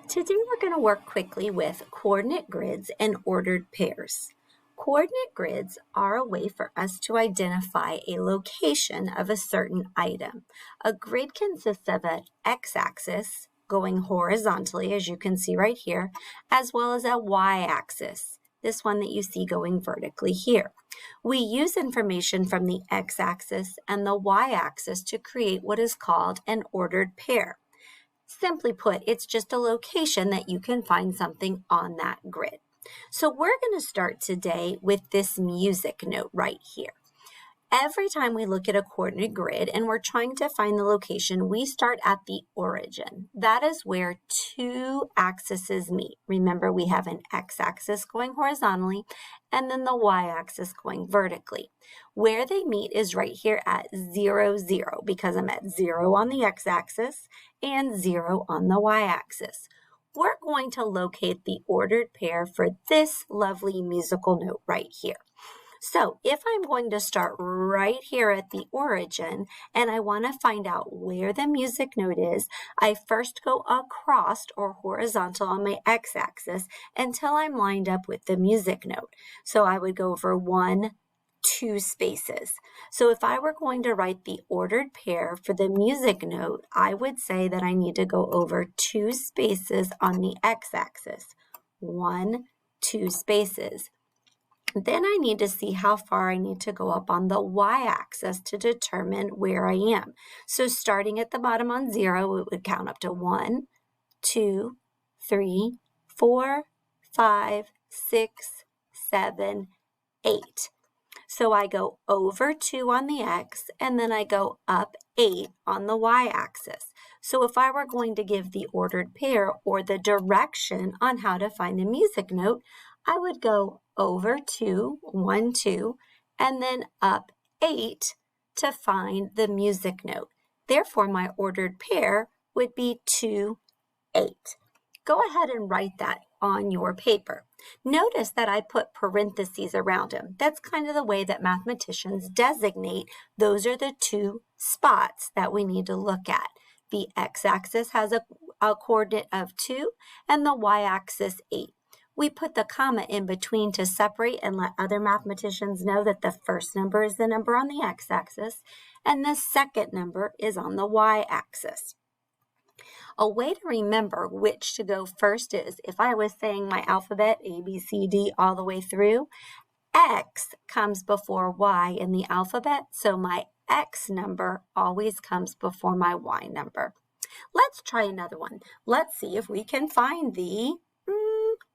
Today we're going to work quickly with coordinate grids and ordered pairs. Coordinate grids are a way for us to identify a location of a certain item. A grid consists of an x-axis going horizontally, as you can see right here, as well as a y-axis, this one that you see going vertically here. We use information from the x-axis and the y-axis to create what is called an ordered pair. Simply put, it's just a location that you can find something on that grid. So we're going to start today with this music note right here. Every time we look at a coordinate grid and we're trying to find the location, we start at the origin. That is where two axes meet. Remember, we have an x-axis going horizontally and then the y-axis going vertically. Where they meet is right here at 0, 0, because I'm at 0 on the x-axis and 0 on the y-axis. We're going to locate the ordered pair for this lovely musical note right here. So if I'm going to start right here at the origin and I want to find out where the music note is, I first go across or horizontal on my x-axis until I'm lined up with the music note. So I would go over 1, 2 spaces. So if I were going to write the ordered pair for the music note, I would say that I need to go over 2 spaces on the x-axis. 1, 2 spaces. Then I need to see how far I need to go up on the y-axis to determine where I am. So starting at the bottom on 0, it would count up to 1, 2, 3, 4, 5, 6, 7, 8. So I go over 2 on the x, and then I go up 8 on the y-axis. So if I were going to give the ordered pair or the direction on how to find the music note, I would go over 2, 1, 2, and then up 8 to find the music note. Therefore, my ordered pair would be 2, 8. Go ahead and write that on your paper. Notice that I put parentheses around them. That's kind of the way that mathematicians designate those are the 2 spots that we need to look at. The x-axis has a coordinate of 2 and the y-axis 8. We put the comma in between to separate and let other mathematicians know that the first number is the number on the x-axis and the second number is on the y-axis. A way to remember which to go first is, if I was saying my alphabet, A, B, C, D, all the way through, X comes before Y in the alphabet, so my X number always comes before my Y number. Let's try another one. Let's see if we can find the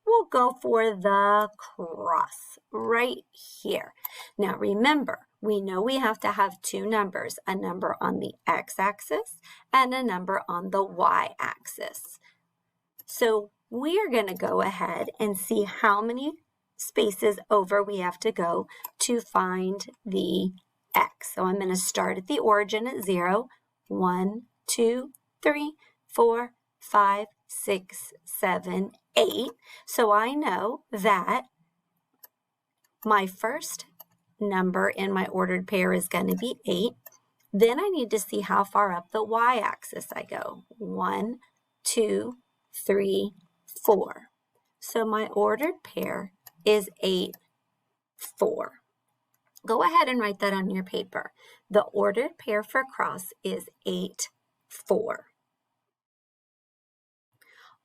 we'll go for the cross right here. Now remember, we know we have to have 2 numbers, a number on the x-axis and a number on the y-axis. So we're going to go ahead and see how many spaces over we have to go to find the x. So I'm going to start at the origin at 0, 1, 2, 3, 4, 5, 6, 7, 8. So I know that my first number in my ordered pair is going to be 8. Then I need to see how far up the y-axis I go. 1, 2, 3, 4. So my ordered pair is 8, 4. Go ahead and write that on your paper. The ordered pair for cross is 8, 4.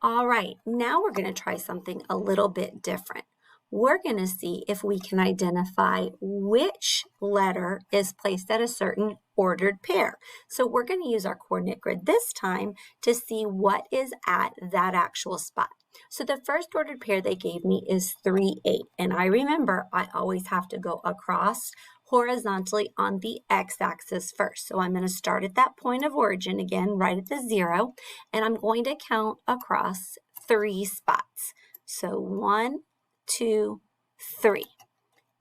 All right, now we're going to try something a little bit different. We're going to see if we can identify which letter is placed at a certain ordered pair. So we're going to use our coordinate grid this time to see what is at that actual spot. So the first ordered pair they gave me is 3, 8. And I remember I always have to go across horizontally on the x-axis first. So I'm going to start at that point of origin again, right at the 0, and I'm going to count across 3 spots. So 1, 2, 3.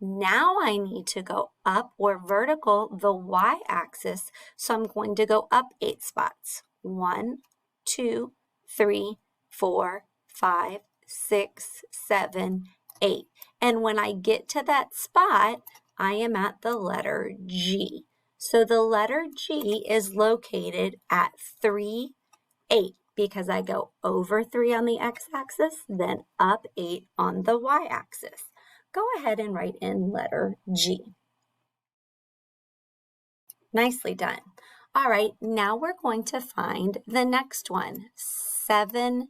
Now I need to go up or vertical the y-axis, so I'm going to go up 8 spots. 1, 2, 3, 4, 5, 6, 7, 8. And when I get to that spot, I am at the letter G. So the letter G is located at 3, 8. because I go over 3 on the x-axis, then up 8 on the y-axis. Go ahead and write in letter G. Nicely done. All right, now we're going to find the next one, 7,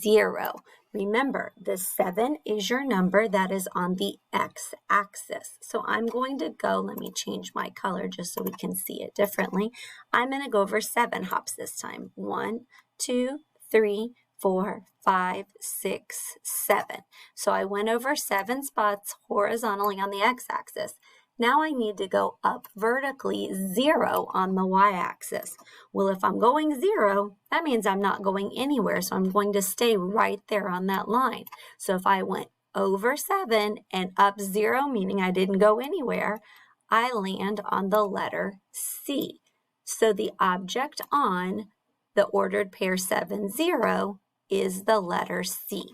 0. Remember, the 7 is your number that is on the x-axis. So I'm going to go, let me change my color just so we can see it differently. I'm going to go over 7 hops this time. 1, 2, 3, 4, 5, 6, 7. So I went over 7 spots horizontally on the x-axis. Now I need to go up vertically 0 on the y-axis. Well, if I'm going 0, that means I'm not going anywhere, so I'm going to stay right there on that line. So if I went over 7 and up 0, meaning I didn't go anywhere, I land on the letter C. So the object on the ordered pair 7, 0 is the letter C.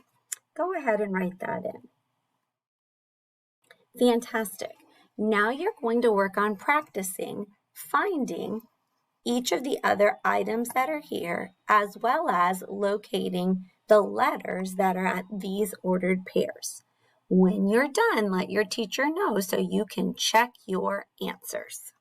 Go ahead and write that in. Fantastic. Now you're going to work on practicing finding each of the other items that are here, as well as locating the letters that are at these ordered pairs. When you're done, let your teacher know so you can check your answers.